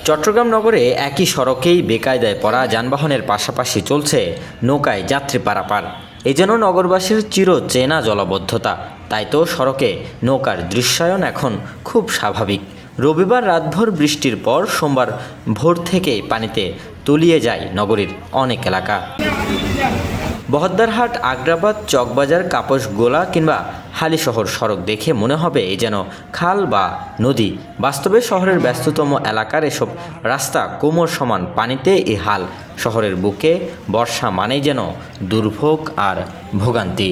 চট্টগ্রাম নগরে একই সড়কেই বেকায়দায় পড়া যানবাহনের পাশাপাশি চলছে নৌকায় যাত্রী পারাপার। এ যেন নগরবাসীর চিরচেনা জলাবদ্ধতা। তাই তো সড়কে নৌকার দৃশ্যায়ন এখন খুব স্বাভাবিক। রবিবার রাতভর বৃষ্টির পর সোমবার ভোর থেকেই পানিতে তলিয়ে যায় নগরীর অনেক এলাকা। বহদ্দারহাট, আগ্রাবাদ, চকবাজার, কাপসগোলা কিংবা হালিশহর সড়ক দেখে মনে হবে এ যেন খাল বা নদী। বাস্তবে শহরের ব্যস্ততম এলাকার এসব রাস্তা কোমর সমান পানিতে এ হাল। শহরের বুকে বর্ষা মানেই যেন দুর্ভোগ আর ভোগান্তি।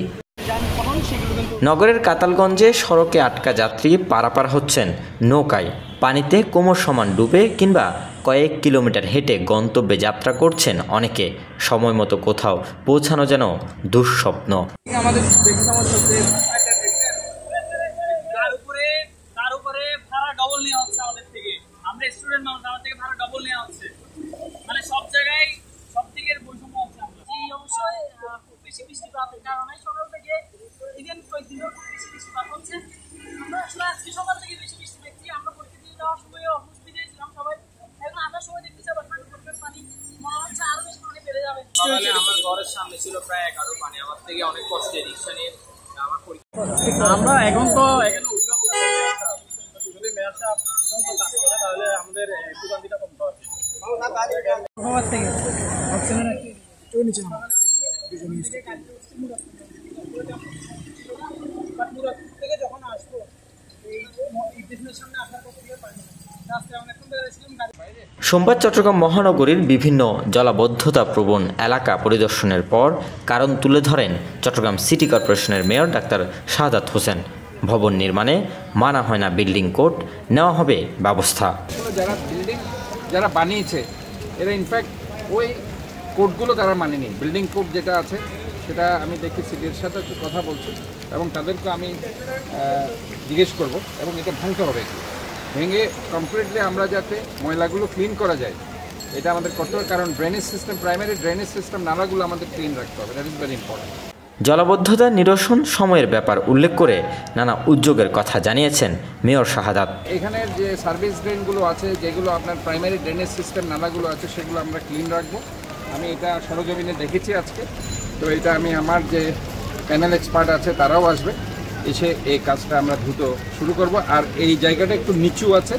নগরের কাতালগঞ্জে সড়কে আটকা যাত্রী পারাপার হচ্ছেন নৌকায়। পানিতে কোমর সমান ডুবে কিংবা কয়েক কিলোমিটার হেঁটে গন্তব্যে যাত্রা করছেন অনেকে। সময় মতো কোথাও পৌঁছানো যেন দুঃস্বপ্ন। আমার ঘরের সামনে ছিল প্রায় 11 পানি, আমার থেকে অনেক কষ্টে রিক্সা নিয়ে আমার আমরা এখন তো এখানে যদি মেয়র সাহেব কাজ করে তাহলে আমাদের ভোগান্তিটা কমতে হবে। যখন আসবো সামনে আসার কথা সোমবার চট্টগ্রাম মহানগরীর বিভিন্ন জলাবদ্ধতাপ্রবণ এলাকা পরিদর্শনের পর কারণ তুলে ধরেন চট্টগ্রাম সিটি কর্পোরেশনের মেয়র ডাক্তার শাহাদাত হোসেন। ভবন নির্মাণে মানা হয় না বিল্ডিং কোড, নেওয়া হবে ব্যবস্থা। যারা বানিয়েছে এরা ইনফ্যাক্ট ওই কোডগুলো তারা মানেনি। বিল্ডিং কোড যেটা আছে সেটা আমি দেখি সিটির সাথে একটু কথা বলছি এবং তাদেরকে আমি জিজ্ঞেস করব এবং এটা ভাঙতে হবে। ভেঙে কমপ্লিটলি আমরা যাতে ময়লাগুলো ক্লিন করা যায় এটা আমাদের করতে হবে, কারণ drainage system, primary drainage system, নালাগুলো আমাদের ক্লিন রাখতে হবে। That is very important. জলাবদ্ধতা নিরসন সময়ের ব্যাপার উল্লেখ করে নানা উদ্যোগের কথা জানিয়েছেন মেয়র শাহাদাত। এখানের যে সার্ভিস ড্রেনগুলো আছে, যেগুলো আপনার প্রাইমারি ড্রেনেজ সিস্টেম নালাগুলো আছে, সেগুলো আমরা ক্লিন রাখবো। আমি এটা সরজমিনে দেখেছি আজকে। তো এটা আমি আমার যে প্যানেল এক্সপার্ট আছে তারাও আসবে, এসে এই কাজটা আমরা দ্রুত শুরু করব। আর এই জায়গাটা একটু নিচু আছে,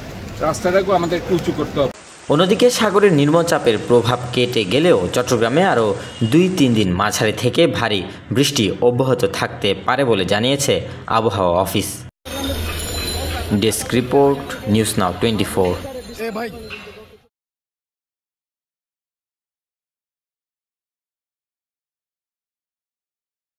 রাস্তাটাকেও আমাদের একটু উঁচু করতে হবে। অন্যদিকে সাগরের নিম্নচাপের প্রভাব কেটে গেলেও চট্টগ্রামে আরও 2-3 দিন মাঝারি থেকে ভারী বৃষ্টি অব্যাহত থাকতে পারে বলে জানিয়েছে আবহাওয়া office. Desk report, news now 24।